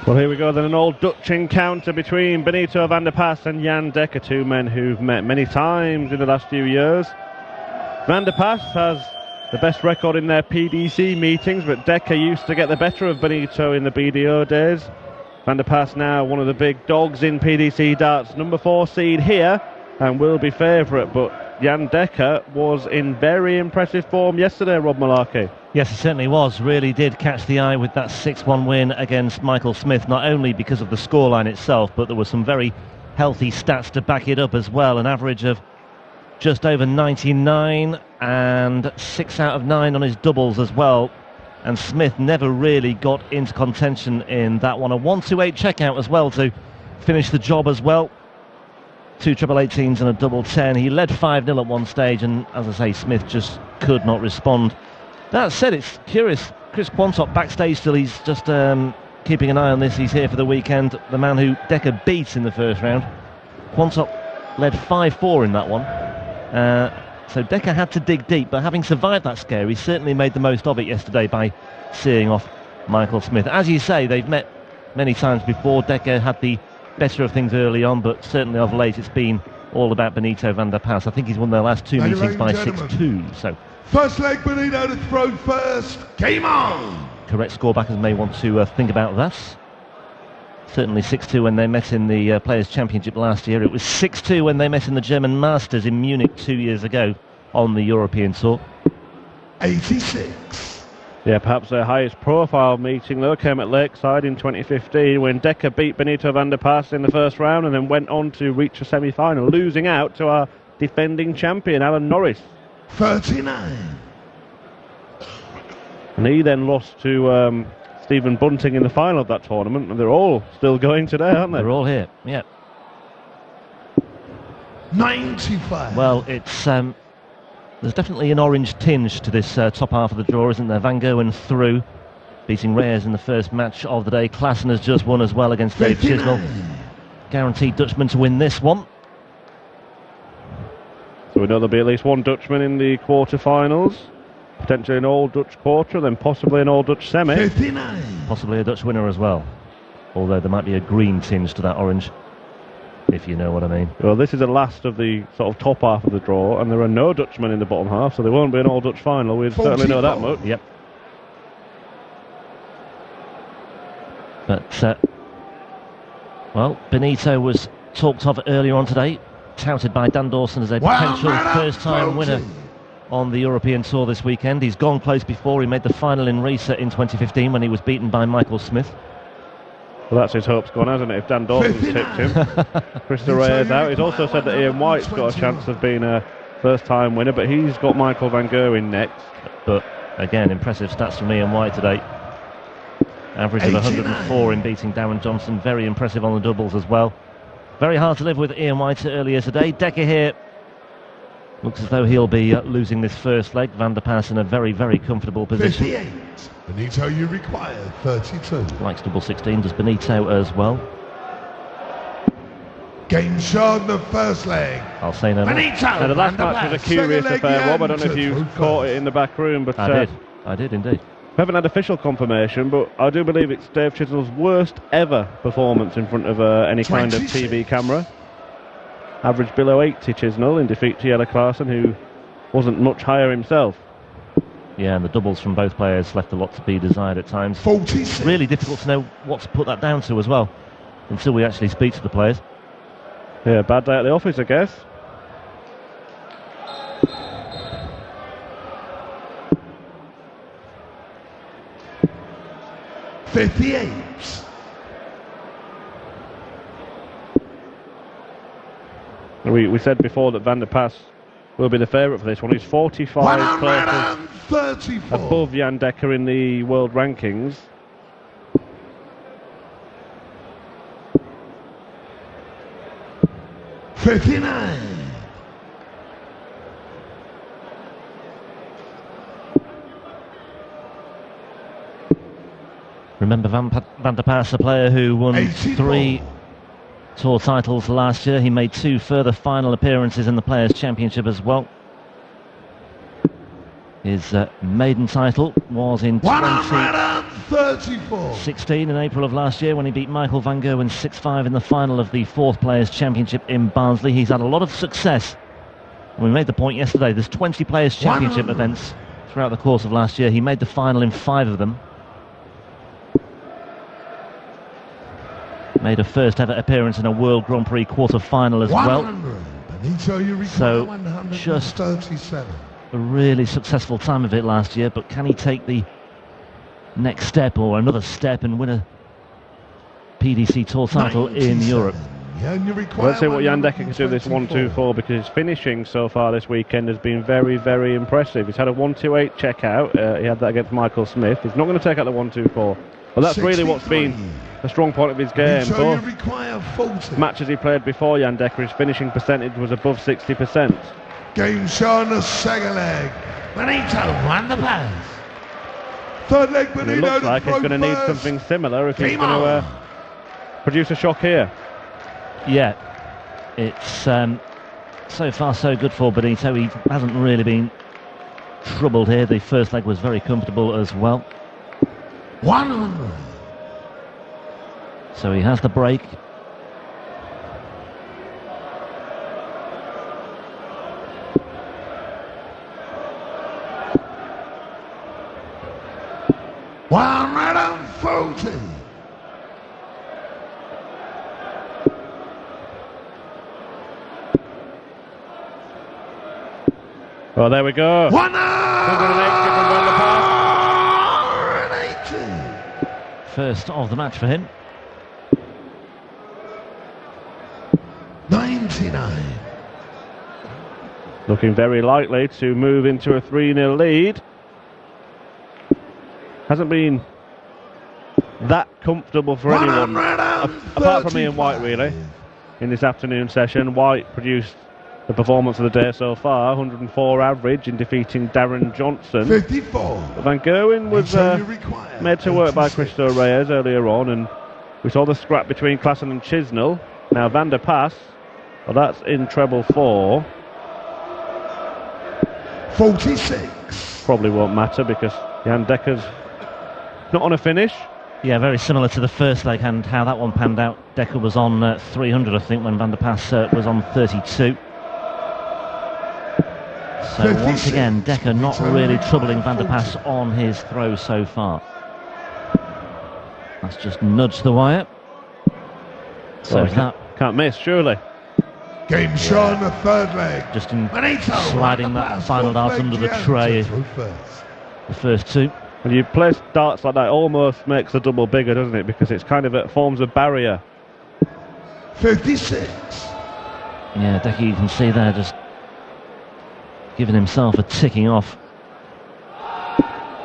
Well, here we go then, an old Dutch encounter between Benito van der Pas and Jan Dekker, two men who've met many times in the last few years. Van der Pas has the best record in their PDC meetings, but Dekker used to get the better of Benito in the BDO days. Van der Pas now one of the big dogs in PDC darts, number 4 seed here, and will be favourite, but Jan Dekker was in very impressive form yesterday, Rob Malarkey. Yes, he certainly was. Really did catch the eye with that 6-1 win against Michael Smith, not only because of the scoreline itself, but there were some very healthy stats to back it up as well. An average of just over 99 and 6 out of 9 on his doubles as well. And Smith never really got into contention in that one. A 1-2-8 checkout as well to finish the job as well. 2 treble 18s and a double 10. He led 5-0 at one stage, and as I say, Smith just could not respond. That said, it's curious. Chris Quantop backstage still. He's just keeping an eye on this. He's here for the weekend. The man who Dekker beat in the first round. Quantop led 5-4 in that one. So Dekker had to dig deep, but having survived that scare, he certainly made the most of it yesterday by seeing off Michael Smith. As you say, they've met many times before. Dekker had the better of things early on, but certainly of late it's been all about Benito van der Pas. I think he's won their last 2 meetings by 6-2. So first leg, Benito to throw first. Game on! Correct score backers may want to think about that. Certainly 6-2 when they met in the Players' Championship last year. It was 6-2 when they met in the German Masters in Munich 2 years ago on the European Tour. 86. Yeah, perhaps their highest profile meeting, though, came at Lakeside in 2015 when Dekker beat Benito van der Pas in the first round and then went on to reach a semi-final, losing out to our defending champion, Alan Norris. 39. And he then lost to Stephen Bunting in the final of that tournament, and they're all still going today, aren't they? They're all here, yeah. 95. Well, it's there's definitely an orange tinge to this top half of the draw, isn't there? Van Gerwen through, beating Reyes in the first match of the day. Klaassen has just won as well against Dave 59. Chisnell. Guaranteed Dutchman to win this one. So we know there'll be at least one Dutchman in the quarter-finals. Potentially an all-Dutch quarter, then possibly an all-Dutch semi. 59. Possibly a Dutch winner as well. Although there might be a green tinge to that orange, if you know what I mean. Well, this is the last of the sort of top half of the draw, and there are no Dutchmen in the bottom half, so there won't be an all-Dutch final. We certainly know that much. Yep. But, well, Benito was talked of earlier on today, touted by Dan Dawson as a potential first-time winner on the European Tour this weekend. He's gone close before. He made the final in Riesa in 2015 when he was beaten by Michael Smith. Well, that's his hopes gone, hasn't it, if Dan Dawson's tipped him. Krista Reyes out. He's also said that Ian White's got a chance of being a first-time winner, but he's got Michael van Gerwen next. But, again, impressive stats from Ian White today. Average of 104 in beating Darren Johnson. Very impressive on the doubles as well. Very hard to live with Ian White earlier today. Dekker here looks as though he'll be losing this first leg. Van der Pas in a very, very comfortable position. 58. Benito, you require 32. Likes double 16, does Benito as well. Game shown the first leg. I'll say no more. Benito! Now, the last match was a curious affair, Rob. I don't know if you caught it in the back room, but I did indeed. We haven't had official confirmation, but I do believe it's Dave Chisnell's worst ever performance in front of any kind of TV camera. Average below 80 Chisnell in defeat to Jelle Klaassen, who wasn't much higher himself. Yeah, and the doubles from both players left a lot to be desired at times. 46. Really difficult to know what to put that down to as well, until we actually speak to the players. Yeah, bad day at the office, I guess. We said before that Van der Pas will be the favourite for this one. He's 45 places above Jan Dekker in the world rankings. Remember Van der Pas, a player who won 84. 3 Tour titles last year. He made 2 further final appearances in the Players' Championship as well. His maiden title was in 2015. 34. 16 in April of last year when he beat Michael van Gerwen 6-5 in the final of the 4th Players' Championship in Barnsley. He's had a lot of success. We made the point yesterday, there's 20 Players' Championship events throughout the course of last year. He made the final in 5 of them. Made a first ever appearance in a World Grand Prix quarter-final as well. So just a really successful time of it last year, but can he take the next step or another step and win a PDC Tour title in Europe? Let's see what Jan Dekker can do this 1-2-4, because his finishing so far this weekend has been very, very impressive. He's had a 1-2-8 checkout. He had that against Michael Smith. He's not going to take out the 1-2-4. Well, that's really what's been a strong point of his game. Both matches he played before Jan Dekker, his finishing percentage was above 60%. Game shown the second leg. Benito won the pass. Third leg, Benito. It looks like he's going to need something similar if he's going to produce a shock here. Yeah, it's so far so good for Benito. He hasn't really been troubled here. The first leg was very comfortable as well. 100. So he has the break. Well, there we go. 180 from Van der Paas. First of the match for him. 99. Looking very likely to move into a 3-0 lead. Hasn't been that comfortable for anyone, apart from Ian White, really, in this afternoon session. White produced the performance of the day so far, 104 average in defeating Darren Johnson. 54. Van Gerwen was made to work by Cristo Reyes earlier on, and we saw the scrap between Klassen and Chisnell. Now Van der Paas, well, that's in treble 4. 46. Probably won't matter because Jan Dekker's not on a finish. Yeah, very similar to the first leg and how that one panned out. Dekker was on 300, I think, when Van der Paas was on 32. So 56. Once again, Dekker not really troubling Van der Paas on his throw so far. That's just nudged the wire. So Well, can't miss, surely. Game shown the third leg. just in sliding that final dart under the tray, the first two. When you place darts like that, it almost makes the double bigger, doesn't it? Because it's kind of forms a barrier. 56. Yeah, Dekker, you can see there, just giving himself a ticking off.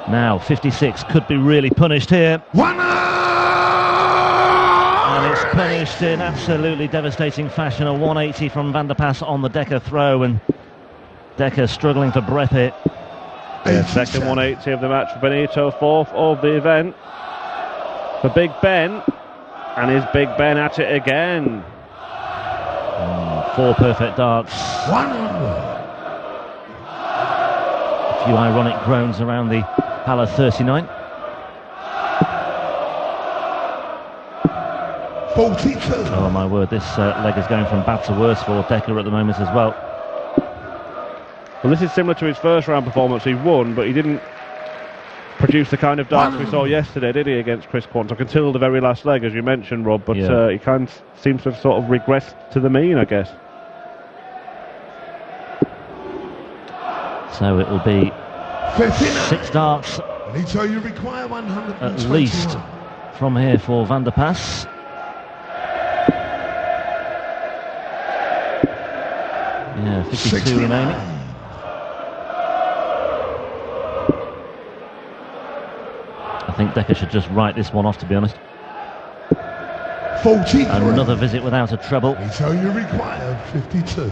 Now 56 could be really punished here. And it's punished in absolutely devastating fashion. A 180 from Van der Paas on the Dekker throw, and Dekker struggling for breath here. Yeah, second 180 of the match for Benito, fourth of the event for Big Ben, and is Big Ben at it again? 4 perfect darts. 100. A few ironic groans around the Pala 39. 42. Oh my word, this leg is going from bad to worse for Dekker at the moment as well. Well, this is similar to his first round performance. He won, but he didn't produce the kind of darts we saw yesterday, did he, against Chris Quantock, until the very last leg, as you mentioned, Rob. But yeah. He kind of seems to have sort of regressed to the mean, I guess. So it will be 59. 6 darts Benito, you require 121. at least from here for Van der Paas. Yeah, 52 69. remaining. I think Dekker should just write this one off, to be honest. 43. Another visit without a treble. Benito, you require 52.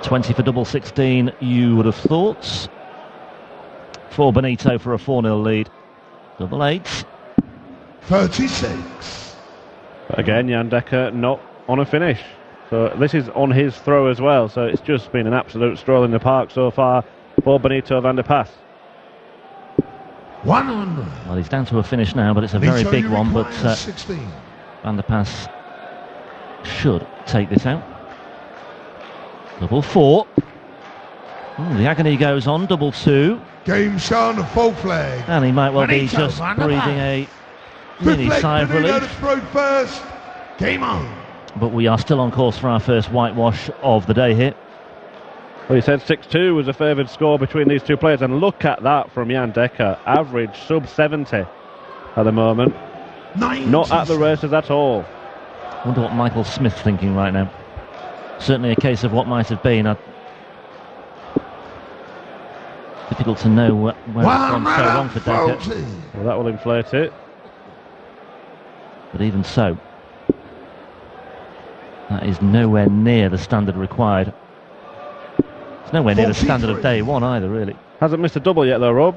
20 for double 16, you would have thought. For Benito for a 4-0 lead. Double 8s. 36. But again, Jan Dekker not on a finish. So this is on his throw as well. So it's just been an absolute stroll in the park so far for Benito van der Paas. 100. Well, he's down to a finish now, but it's a very big one. But 16. Van der Pas should take this out. Double 4. The agony goes on. Double 2. Game shown, the full flag. And he might well be Benito, just Van der breathing a mini Fifth sigh leg, of Benito relief. to throw first. Game on. But we are still on course for our first whitewash of the day here. Well, he said 6-2 was a favoured score between these two players, and look at that from Jan Dekker. Average sub 70 at the moment. 90. Not at the races at all. I wonder what Michael Smith's thinking right now. Certainly a case of what might have been. Difficult to know where it's gone so wrong for Dekker. Well, that will inflate it. But even so, that is nowhere near the standard required. It's nowhere near the standard of day one either, really. Hasn't missed a double yet though, Rob.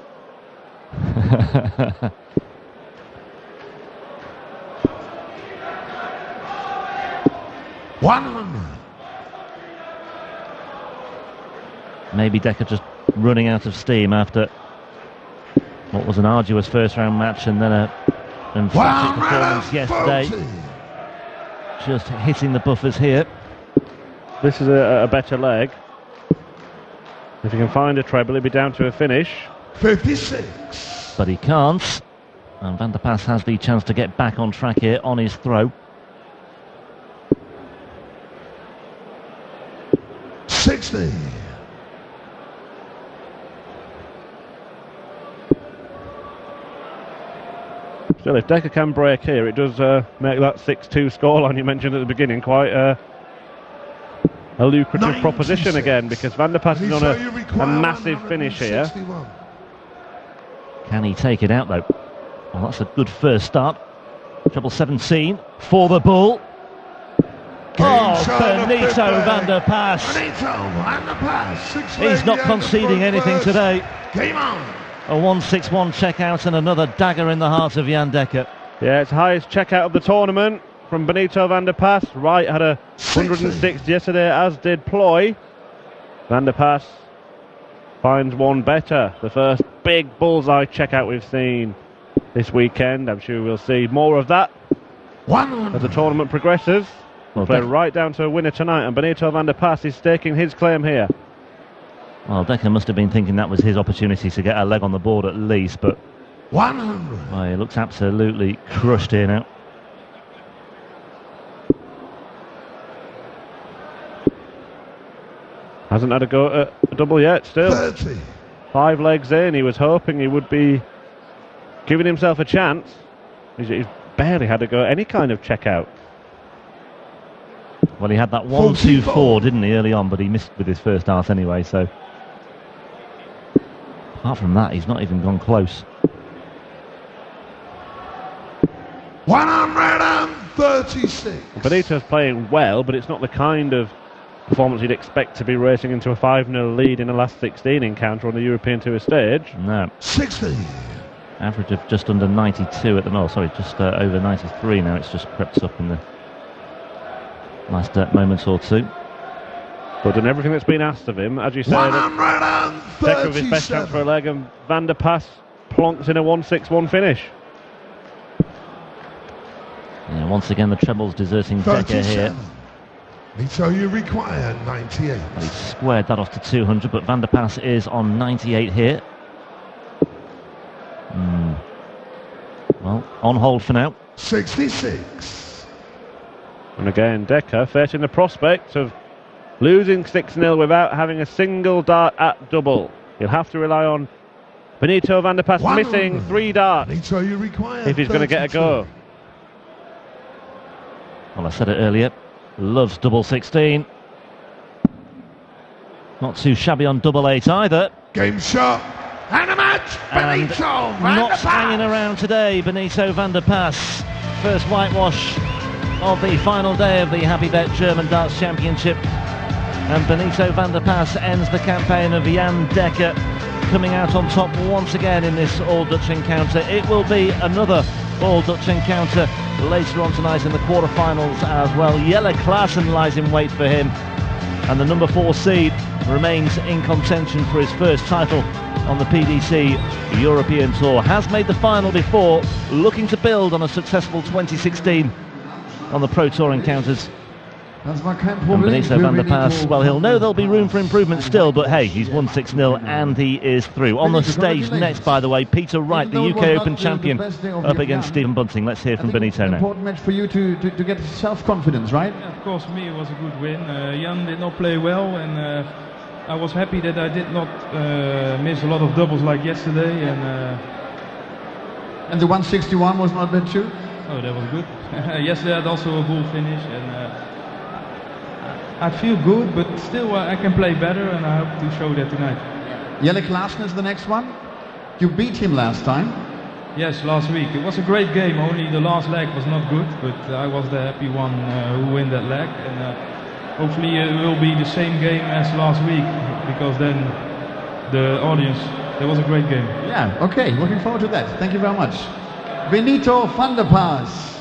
100. Maybe Dekker just running out of steam after what was an arduous first round match and then an emphatic performance yesterday. Just hitting the buffers here. This is a better leg. If he can find a treble, he'll be down to a finish. 56. But he can't. And Van der Pas has the chance to get back on track here on his throw. 60. Still, if Dekker can break here, it does make that 6-2 scoreline you mentioned at the beginning quite a lucrative 96. proposition again, because Van der Pas is on a massive finish here. 61. Can he take it out though? Well, that's a good first start. Treble 17 for the bull. Benito Van der Pas. Benito Van der Pas. He's not conceding anything today. Game on. A 1-6-1 checkout and another dagger in the heart of Jan Dekker. Yeah, it's highest checkout of the tournament from Benito Van der Pas. Wright had a 106 yesterday, as did Ploy. Van der Pas finds one better. The first big bullseye checkout we've seen this weekend. I'm sure we'll see more of that as the tournament progresses. We'll play right down to a winner tonight, and Benito Van der Pas is staking his claim here. Well, Dekker must have been thinking that was his opportunity to get a leg on the board at least, but 100. well, he looks absolutely crushed here now. Hasn't had a go at a double yet, still. 30. 5 legs in, he was hoping he would be giving himself a chance. He's barely had a go at any kind of checkout. Well, he had that 1-2-4, didn't he, early on, but he missed with his first dart anyway, so apart from that, he's not even gone close. 136. Benito's playing well, but it's not the kind of performance you'd expect to be racing into a 5-0 lead in a last 16 encounter on the European Tour stage. No. 60. Average of just under 92 at the moment. Sorry, just over 93 now. It's just crept up in the last moment or two. But done everything that's been asked of him, as you say. Dekker with his best chance for a leg, and Van der Pas plonks in a 1-6-1 finish. Yeah, once again the trebles deserting Dekker here. So you require 98. Well, he squared that off to 200, but Van der Pas is on 98 here. Well, on hold for now. 66. And again, Dekker facing the prospect of losing 6-0 without having a single dart at double. He'll have to rely on Benito Van der Pas missing 3 darts So you require if he's going to get a go. Well, I said it earlier. Loves double 16. Not too shabby on double 8 either. Game shot. And a match. And Benito Van not der Pas. hanging around today, Benito Van der Pas. First whitewash of the final day of the Happy Bet German Darts Championship. And Benito Van der Pas ends the campaign of Jan Dekker, coming out on top once again in this All-Dutch encounter. It will be another All-Dutch encounter later on tonight in the quarterfinals as well. Jelle Klaassen lies in wait for him. And the number 4 seed remains in contention for his first title on the PDC European Tour. Has made the final before, looking to build on a successful 2016 on the Pro Tour encounters. And Benito van der Pas, well, he'll know there'll be room for improvement still, but hey, he's won 6-0 and he is through. On the stage next, by the way, Peter Wright, the UK Open champion, up against Stephen Bunting. Let's hear from Benito now. Important match for you to get self-confidence, right? Yeah, of course, for me it was a good win. Jan did not play well, and I was happy that I did not miss a lot of doubles like yesterday. And the 161 was not bad too? Oh, that was good. Yesterday I had also a bull finish, and I feel good, but still I can play better, and I hope to show that tonight. Jelle Klaassen is the next one. You beat him last time. Yes, last week. It was a great game, only the last leg was not good, but I was the happy one who win that leg. And hopefully it will be the same game as last week, because then the audience, that was a great game. Yeah, okay, looking forward to that. Thank you very much. Benito van der Pas.